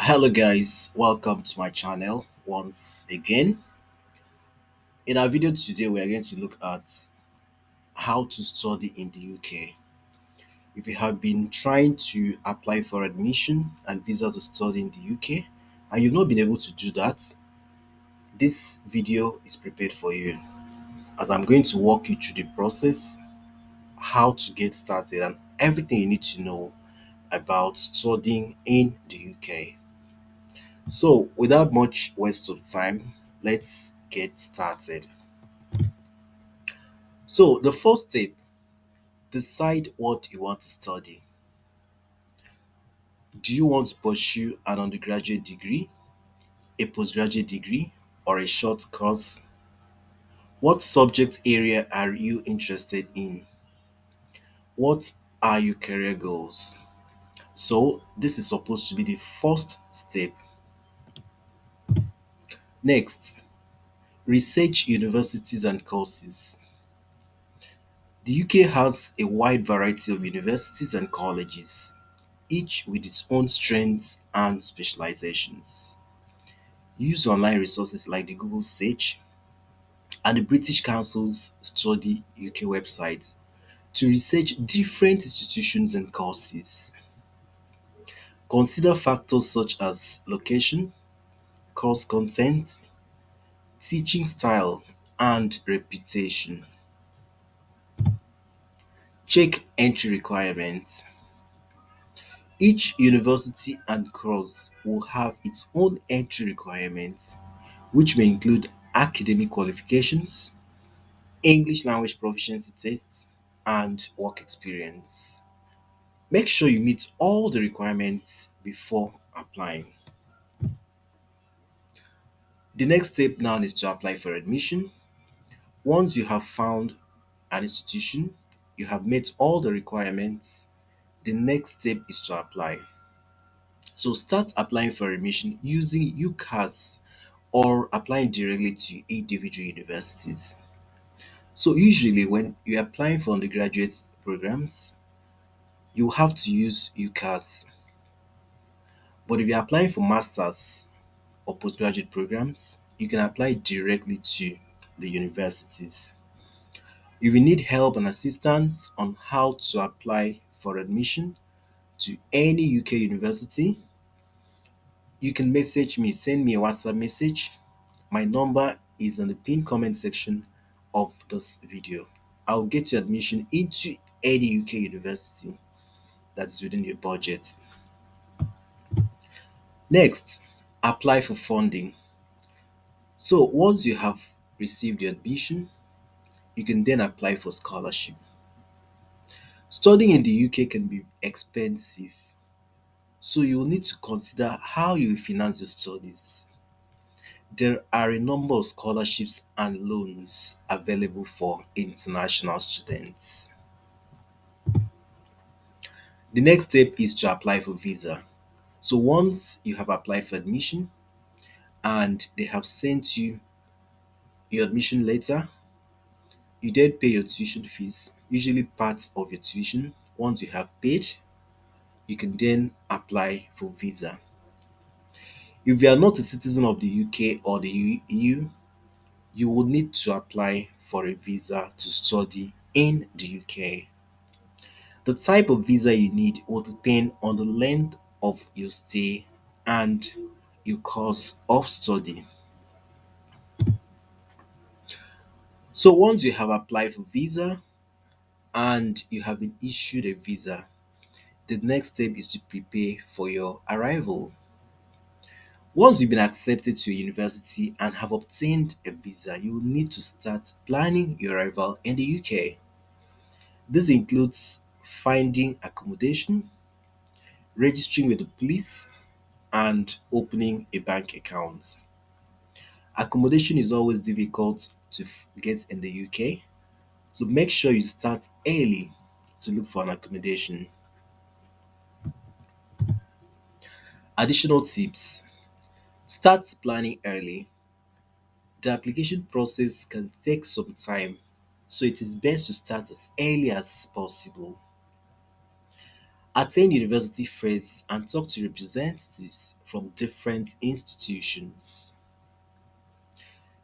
Hello guys, welcome to my channel once again. In our video today, we are going to look at how to study in the UK. If you have been trying to apply for admission and visa to study in the UK and you've not been able to do that, this video is prepared for you as I'm going to walk you through the process, how to get started and everything you need to know about studying in the UK. So, without much waste of time, let's get started. So, the first step, decide what you want to study. Do you want to pursue an undergraduate degree, a postgraduate degree, or a short course? What subject area are you interested in? What are your career goals? So, this is supposed to be the first step. Next, research universities and courses. The UK has a wide variety of universities and colleges, each with its own strengths and specializations. Use online resources like the Google search and the British Council's Study UK website to research different institutions and courses. Consider factors such as location, course content, teaching style, and reputation. Check entry requirements. Each university and course will have its own entry requirements, which may include academic qualifications, English language proficiency tests, and work experience. Make sure you meet all the requirements before applying. The next step now is to apply for admission. Once you have found an institution, you have met all the requirements, the next step is to apply. So start applying for admission using UCAS or applying directly to individual universities. So usually when you're applying for undergraduate programs, you have to use UCAS. But if you're applying for masters or postgraduate programs, you can apply directly to the universities. If you need help and assistance on how to apply for admission to any UK university, you can message me, send me a WhatsApp message. My number is on the pinned comment section of this video. I'll get you admission into any UK university that is within your budget. Next, apply for funding. So once you have received your admission, you can then apply for scholarship. Studying in the UK can be expensive, so you will need to consider how you will finance your studies. There are a number of scholarships and loans available for international students. The next step is to apply for visa. So once you have applied for admission and they have sent you your admission letter, you then pay your tuition fees, usually part of your tuition. Once you have paid, you can then apply for visa. If you are not a citizen of the UK or the EU, you will need to apply for a visa to study in the UK. The type of visa you need will depend on the length of your stay and your course of study. So once you have applied for visa and you have been issued a visa, the next step is to prepare for your arrival. Once you've been accepted to a university and have obtained a visa, you will need to start planning your arrival in the UK. This includes finding accommodation, registering with the police, and opening a bank account. Accommodation is always difficult to get in the UK, so make sure you start early to look for an accommodation. Additional tips, start planning early. The application process can take some time, so it is best to start as early as possible. Attend university fairs and talk to representatives from different institutions.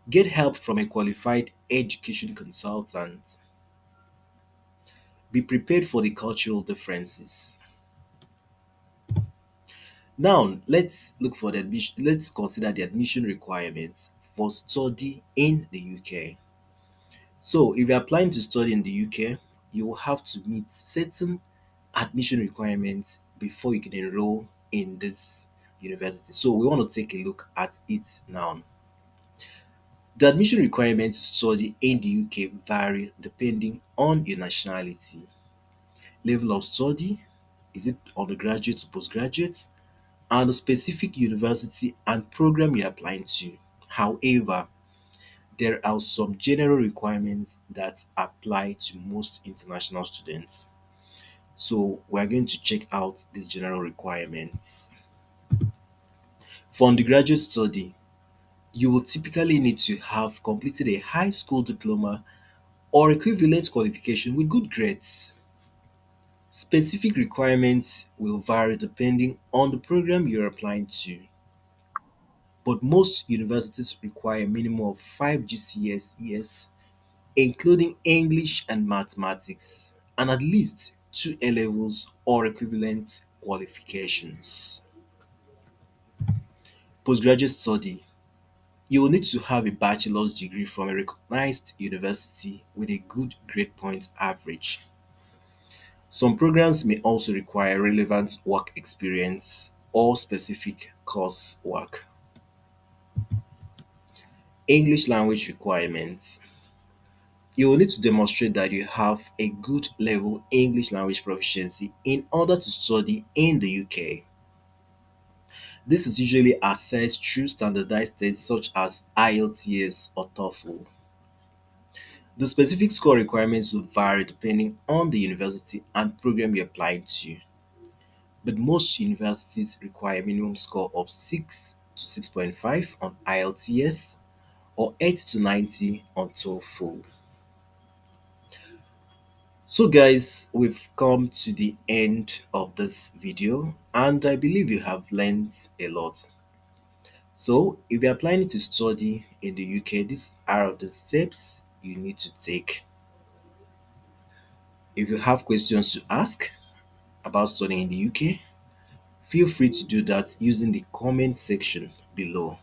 Get help from a qualified education consultant. Be prepared for the cultural differences. Now, let's look for the admission. Let's consider the admission requirements for study in the UK. So, if you're applying to study in the UK, you will have to meet certain admission requirements before you can enroll in this university. So, we want to take a look at it now. The admission requirements to study in the UK vary depending on your nationality, level of study, is it undergraduate or postgraduate, and the specific university and program you're applying to. However, there are some general requirements that apply to most international students. So we're going to check out these general requirements. For undergraduate study, you will typically need to have completed a high school diploma or equivalent qualification with good grades. Specific requirements will vary depending on the program you're applying to, but most universities require a minimum of 5 GCSEs, including English and mathematics, and at least 2 A levels or equivalent qualifications. Postgraduate study. You will need to have a bachelor's degree from a recognized university with a good grade point average. Some programs may also require relevant work experience or specific course work. English language requirements. You will need to demonstrate that you have a good level English language proficiency in order to study in the UK. This is usually assessed through standardized tests such as IELTS or TOEFL. The specific score requirements will vary depending on the university and program you apply to, but most universities require a minimum score of 6 to 6.5 on IELTS or 8 to 90 on TOEFL. So guys, we've come to the end of this video and I believe you have learned a lot. So if you're planning to study in the UK, these are the steps you need to take. If you have questions to ask about studying in the UK, feel free to do that using the comment section below.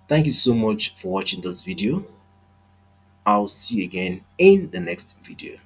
Thank you so much for watching this video. I'll see you again in the next video.